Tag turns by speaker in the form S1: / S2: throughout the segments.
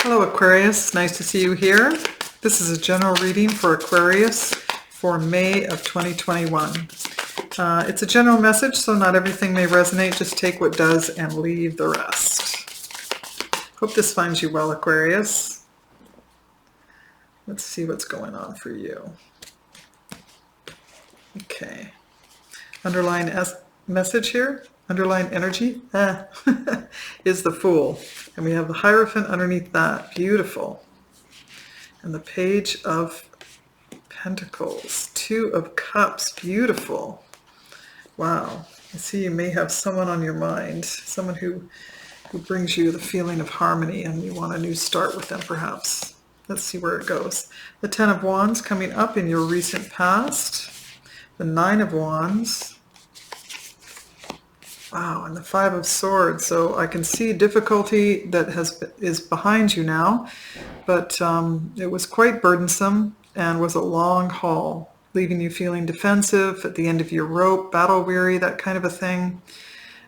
S1: Hello Aquarius, nice to see you here. This is a general reading for Aquarius for May of 2021. It's a general message, so not everything may resonate. Just take what does and leave the rest. Hope this finds you well, Aquarius. Let's see what's going on for you. Okay. Underline message here. Underline energy is the Fool. And we have the Hierophant underneath that. Beautiful. And the Page of Pentacles. Two of Cups. Beautiful. Wow. I see you may have someone on your mind. Someone who brings you the feeling of harmony and you want a new start with them perhaps. Let's see where it goes. The Ten of Wands coming up in your recent past. The Nine of Wands. Wow, and the Five of Swords. So I can see difficulty that is behind you now, but it was quite burdensome and was a long haul, leaving you feeling defensive, at the end of your rope, battle weary, that kind of a thing.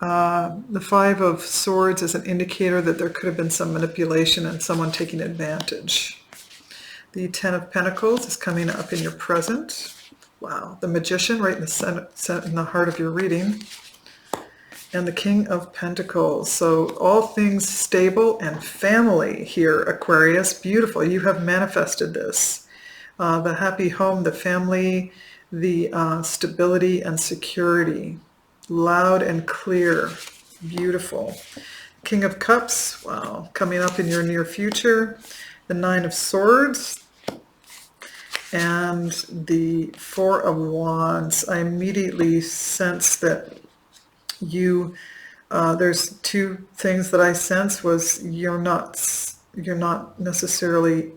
S1: The Five of Swords is an indicator that there could have been some manipulation and someone taking advantage. The Ten of Pentacles is coming up in your present. Wow, the Magician right in the heart of your reading. And the King of Pentacles. So all things stable and family here, Aquarius. Beautiful. You have manifested this. The happy home, the family, the stability and security. Loud and clear. Beautiful. King of Cups. Wow. Coming up in your near future. The Nine of Swords. And the Four of Wands. I immediately sense that there's two things that I sense was you're not necessarily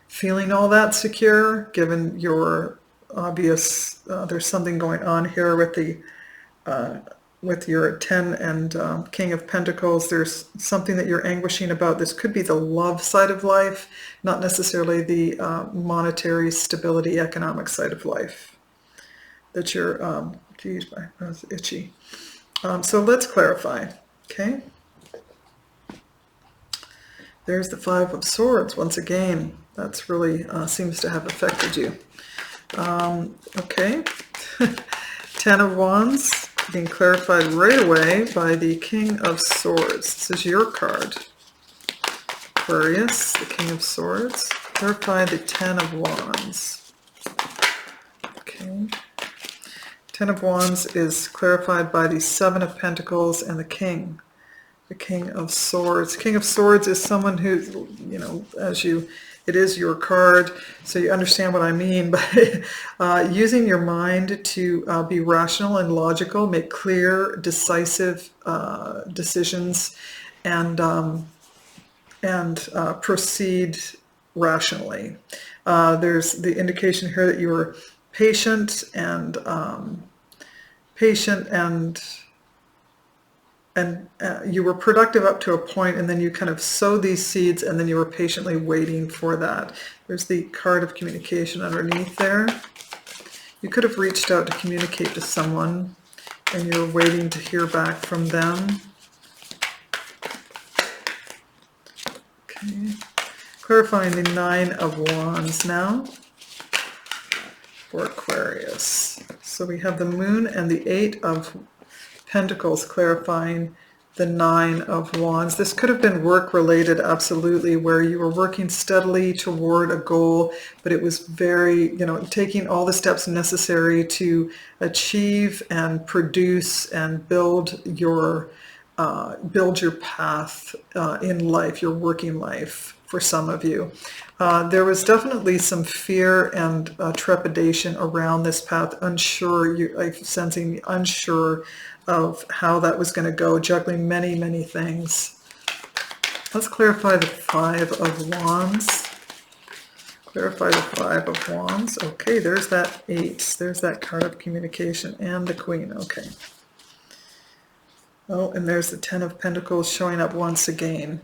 S1: feeling all that secure, given your obvious there's something going on here with your Ten and King of Pentacles. There's something that you're anguishing about. This could be the love side of life, not necessarily the monetary stability, economic side of life that you're geez, my nose is itchy. So let's clarify, okay? There's the Five of Swords once again. That's really seems to have affected you. Okay, Ten of Wands being clarified right away by the King of Swords. This is your card, Aquarius, the King of Swords. Clarify the Ten of Wands. Okay. Ten of Wands is clarified by the Seven of Pentacles and the King of Swords. King of Swords is someone who, it is your card, so you understand what I mean, but using your mind to be rational and logical, make clear, decisive decisions, and proceed rationally. There's the indication here that you were patient and you were productive up to a point, and then you kind of sowed these seeds, and then you were patiently waiting for that. There's the card of communication underneath there. You could have reached out to communicate to someone, and you're waiting to hear back from them. Okay. Clarifying the Nine of Wands now for Aquarius. So we have the Moon and the Eight of Pentacles clarifying the Nine of Wands. This could have been work related, absolutely, where you were working steadily toward a goal, but it was very, taking all the steps necessary to achieve and produce and build your path in life, your working life. For some of you, there was definitely some fear and trepidation around this path. I'm sensing unsure of how that was going to go, juggling many, many things. Let's clarify the Five of Wands. Clarify the Five of Wands. Okay, there's that Eight. There's that card of communication and the Queen. Okay. Oh, and there's the Ten of Pentacles showing up once again.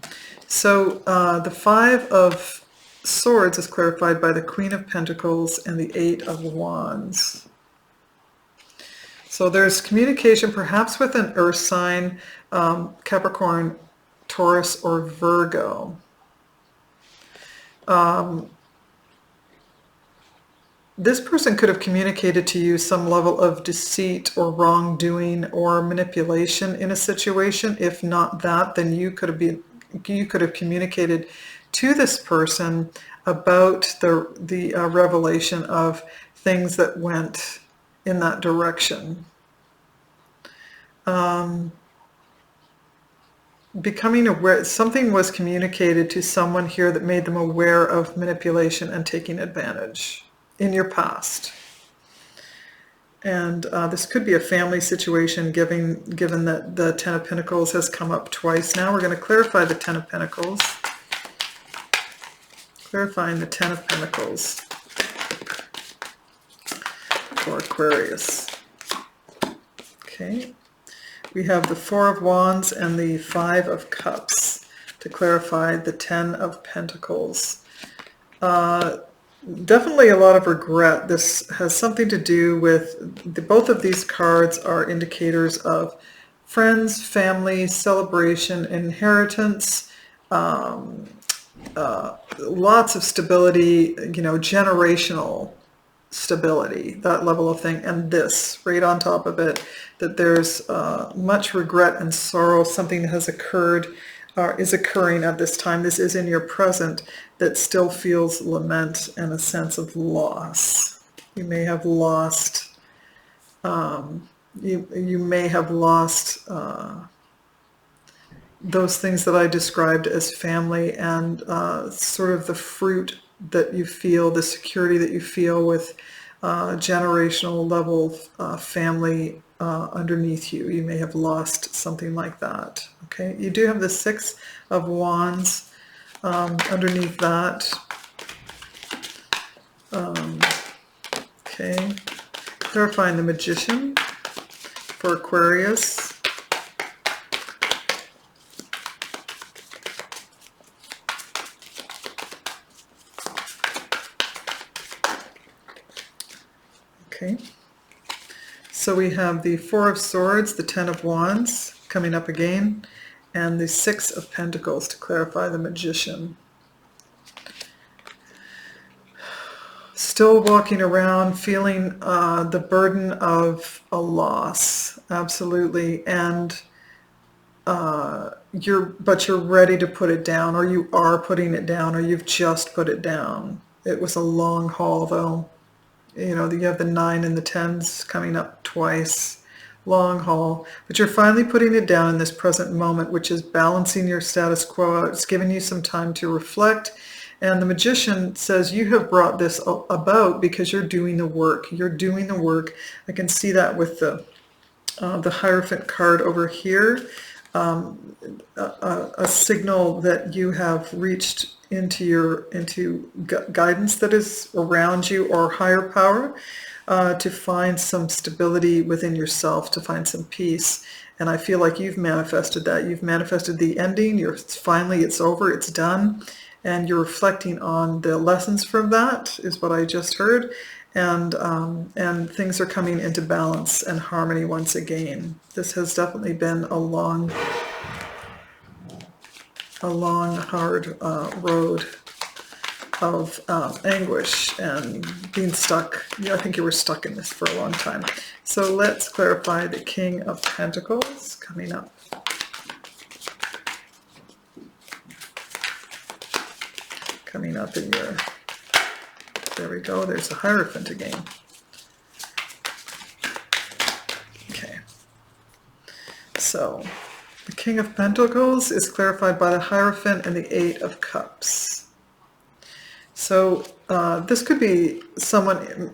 S1: So the Five of Swords is clarified by the Queen of Pentacles and the Eight of Wands. So there's communication perhaps with an earth sign, Capricorn, Taurus, or Virgo. This person could have communicated to you some level of deceit or wrongdoing or manipulation in a situation. If not that, then you could have communicated to this person about the revelation of things that went in that direction. Becoming aware, something was communicated to someone here that made them aware of manipulation and taking advantage in your past. And this could be a family situation, given that the Ten of Pentacles has come up twice now. We're going to clarify the Ten of Pentacles. Clarifying the Ten of Pentacles for Aquarius. Okay. We have the Four of Wands and the Five of Cups to clarify the Ten of Pentacles. Definitely a lot of regret. This has something to do with both of these cards are indicators of friends, family, celebration, inheritance, lots of stability, generational stability, that level of thing. And this right on top of it, that there's much regret and sorrow. Something has occurred is occurring at this time. This is in your present, that still feels lament and a sense of loss. You may have lost you may have lost those things that I described as family, and sort of the fruit that you feel, the security that you feel with generational level family underneath you. You may have lost something like that. Okay, you do have the Six of Wands underneath that. Okay, clarifying the Magician for Aquarius. Okay, so we have the Four of Swords, the Ten of Wands coming up again, and the Six of Pentacles to clarify the Magician. Still walking around feeling the burden of a loss, absolutely, and you're ready to put it down, or you are putting it down, or you've just put it down. It was a long haul, though. You have the 9 and the 10s coming up twice. Long haul. But you're finally putting it down in this present moment, which is balancing your status quo out. It's giving you some time to reflect. And the Magician says you have brought this about because you're doing the work. You're doing the work. I can see that with the Hierophant card over here. A signal that you have reached into guidance that is around you, or higher power, to find some stability within yourself, to find some peace. And I feel like you've manifested that. You've manifested the ending. Finally, it's over. It's done. And you're reflecting on the lessons from that, is what I just heard. And things are coming into balance and harmony once again. This has definitely been a long, hard road of anguish and being stuck. Yeah, I think you were stuck in this for a long time. So let's clarify the King of Pentacles coming up. Coming up in your... There we go. There's the Hierophant again. Okay. So the King of Pentacles is clarified by the Hierophant and the Eight of Cups. So this could be someone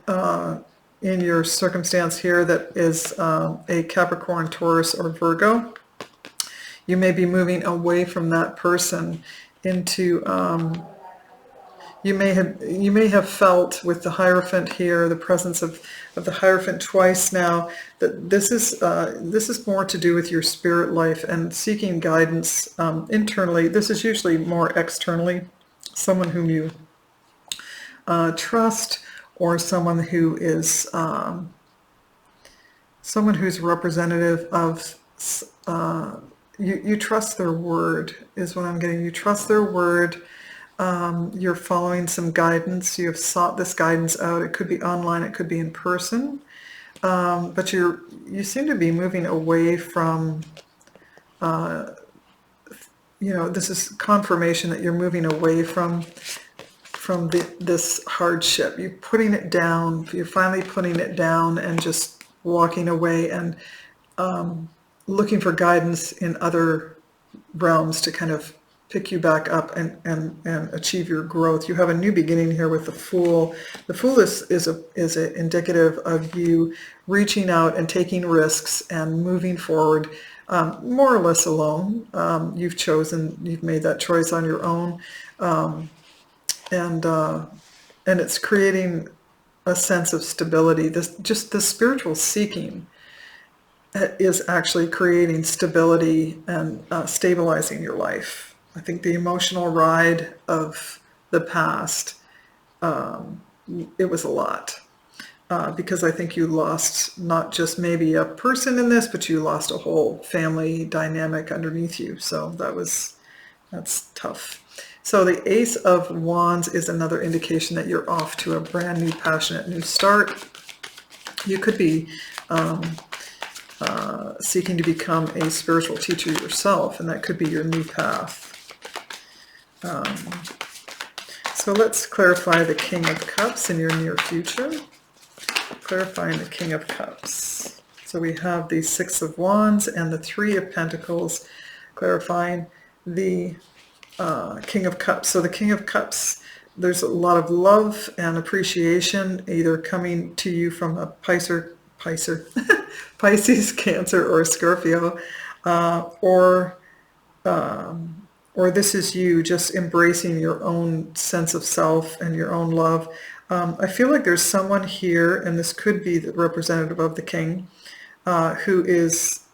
S1: in your circumstance here that is a Capricorn, Taurus, or Virgo. You may be moving away from that person into... You may have felt with the Hierophant here, the presence of the Hierophant twice now, that this is more to do with your spirit life and seeking guidance internally. This is usually more externally, someone whom you trust, or someone who is someone who's representative of you trust their word, is what I'm getting. You trust their word. You're following some guidance. You have sought this guidance out. It could be online, it could be in person. But you seem to be moving away from, this is confirmation that you're moving away from this hardship. You're putting it down. You're finally putting it down and just walking away and looking for guidance in other realms to kind of pick you back up and achieve your growth. You have a new beginning here with the Fool. The Fool is a indicative of you reaching out and taking risks and moving forward, more or less alone. You've made that choice on your own, and it's creating a sense of stability. The spiritual seeking is actually creating stability and stabilizing your life. I think the emotional ride of the past, it was a lot. Because I think you lost not just maybe a person in this, but you lost a whole family dynamic underneath you. So that's tough. So the Ace of Wands is another indication that you're off to a brand new, passionate new start. You could be seeking to become a spiritual teacher yourself, and that could be your new path. So let's clarify the King of Cups in your near future. Clarifying the King of Cups. So we have the Six of Wands and the Three of Pentacles, clarifying the King of Cups. So the King of Cups, there's a lot of love and appreciation either coming to you from a Pisces, Cancer, or Scorpio, or this is you just embracing your own sense of self and your own love. I feel like there's someone here, and this could be the representative of the King,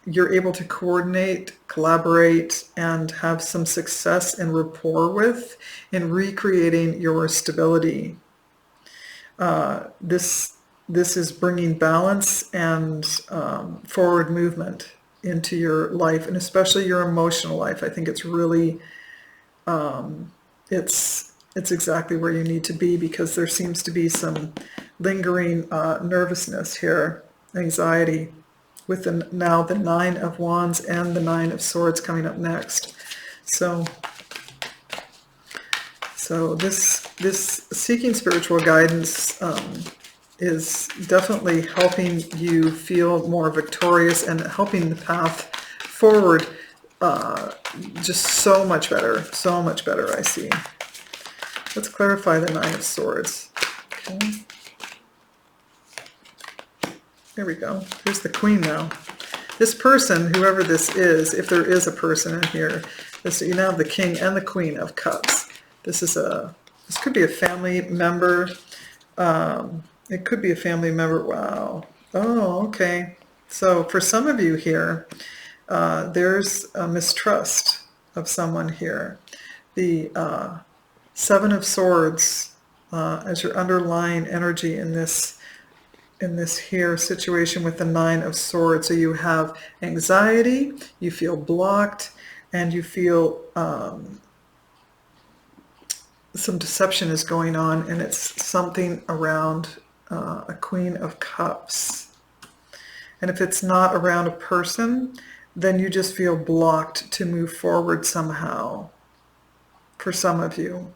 S1: you're able to coordinate, collaborate, and have some success and rapport with in recreating your stability. This is bringing balance and forward movement into your life, and especially your emotional life. I think it's really, it's exactly where you need to be, because there seems to be some lingering nervousness here, anxiety, with now the Nine of Wands and the Nine of Swords coming up next. So this seeking spiritual guidance is definitely helping you feel more victorious and helping the path forward just so much better, I see. Let's clarify the Nine of Swords. Okay. There we go. Here's the Queen now. This person, whoever this is, if there is a person in here, you now have the King and the Queen of Cups. This could be a family member. It could be a family member. Wow. Oh, okay. So for some of you here, there's a mistrust of someone here. The Seven of Swords as your underlying energy in this here situation with the Nine of Swords. So you have anxiety, you feel blocked, and you feel some deception is going on, and it's something around a Queen of Cups. And if it's not around a person, then you just feel blocked to move forward somehow, for some of you.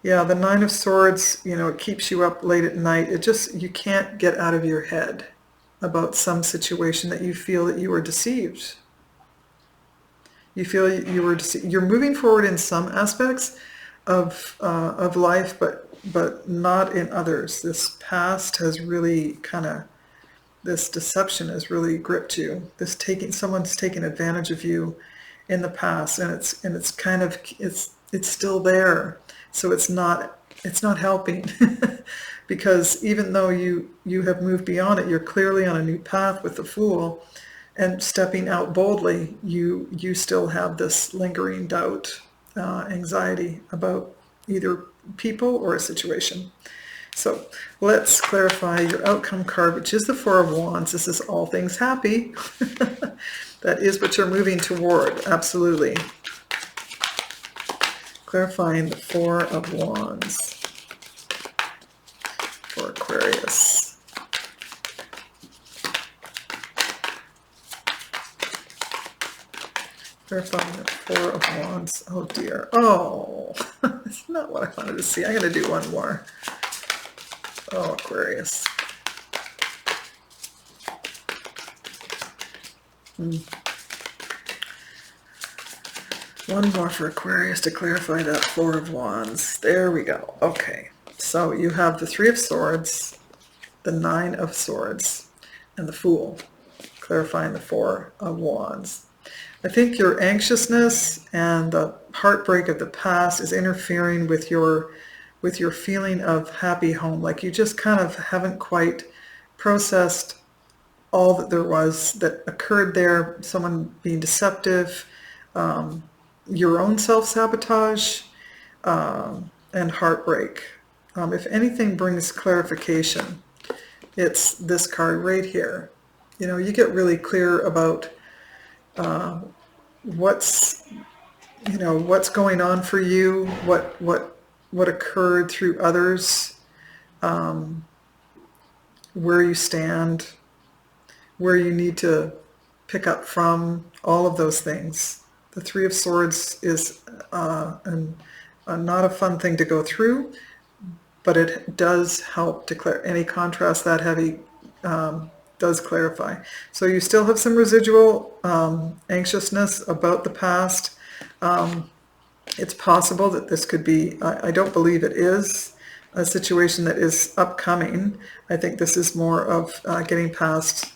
S1: Yeah, the Nine of Swords, it keeps you up late at night. You can't get out of your head about some situation that you feel that you were deceived. You feel you were deceived. You're moving forward in some aspects of life, but not in others. This past has really this deception has really gripped you. Someone's taken advantage of you in the past, and it's still there. So it's not helping because even though you have moved beyond it, you're clearly on a new path with the Fool and stepping out boldly, you still have this lingering doubt, anxiety about either people or a situation. So let's clarify your outcome card, which is the Four of Wands. This is all things happy. That is what you're moving toward, absolutely. Clarifying the Four of Wands for Aquarius. Clarifying the Four of Wands. Oh dear. Oh, it's not what I wanted to see. I'm going to do one more. Oh, Aquarius. One more for Aquarius to clarify that Four of Wands. There we go. Okay. So you have the Three of Swords, the Nine of Swords, and the Fool, clarifying the Four of Wands. I think your anxiousness and the heartbreak of the past is interfering with your feeling of happy home. Like you just kind of haven't quite processed all that there was that occurred there, someone being deceptive, your own self-sabotage, and heartbreak. If anything brings clarification, it's this card right here. You know, you get really clear about what's going on for you, what occurred through others, where you stand, where you need to pick up from, all of those things. The Three of Swords is not a fun thing to go through, but it does help to any contrast that heavy does clarify. So you still have some residual anxiousness about the past. It's possible that this could be, I don't believe it is, a situation that is upcoming. I think this is more of getting past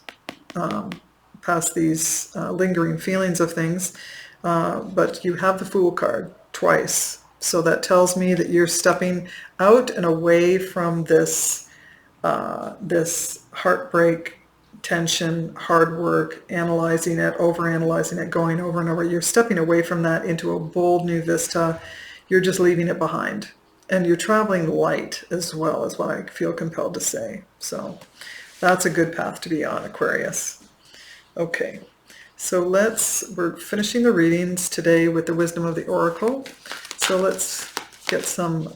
S1: these lingering feelings of things. But you have the Fool card twice. So that tells me that you're stepping out and away from this heartbreak, tension, hard work, analyzing it, overanalyzing it, going over and over. You're stepping away from that into a bold new vista. You're just leaving it behind. And you're traveling light as well, is what I feel compelled to say. So that's a good path to be on, Aquarius. Okay, so we're finishing the readings today with the wisdom of the Oracle. So let's get some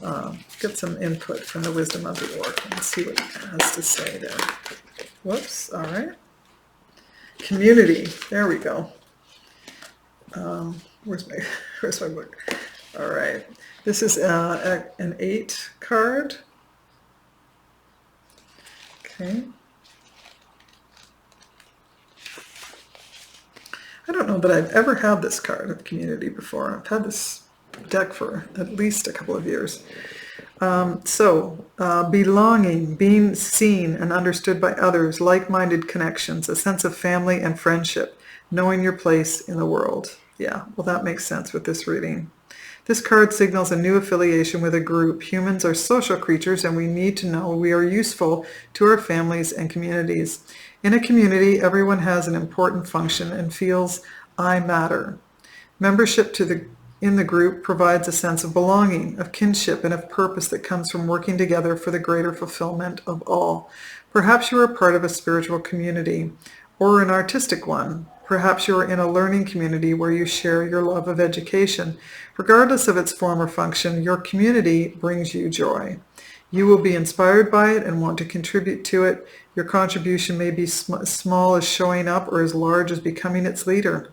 S1: input from the wisdom of the Oracle and see what it has to say there. Whoops, all right. Community, there we go. Where's my book? All right, this is an 8 card. Okay. I don't know that I've ever had this card of community before. I've had this deck for at least a couple of years. Belonging, being seen and understood by others, like-minded connections, a sense of family and friendship, knowing your place in the world. Yeah, well, that makes sense with this reading. This card signals a new affiliation with a group. Humans are social creatures, and we need to know we are useful to our families and communities. In a community, everyone has an important function and feels I matter. Membership in the group provides a sense of belonging, of kinship, and of purpose that comes from working together for the greater fulfillment of all. Perhaps you are part of a spiritual community or an artistic one. Perhaps you are in a learning community where you share your love of education. Regardless of its form or function, your community brings you joy. You will be inspired by it and want to contribute to it. Your contribution may be small as showing up or as large as becoming its leader.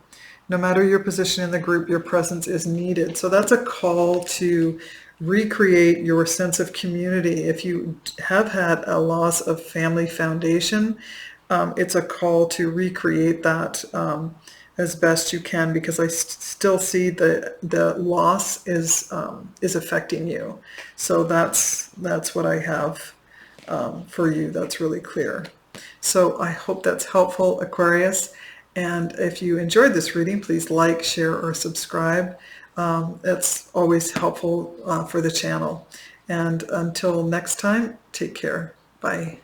S1: No matter your position in the group, your presence is needed. So that's a call to recreate your sense of community. If you have had a loss of family foundation, it's a call to recreate that as best you can, because I still see the loss is affecting you. So that's what I have for you. That's really clear. So I hope that's helpful, Aquarius. And if you enjoyed this reading, please like, share, or subscribe. That's always helpful for the channel. And until next time, take care. Bye.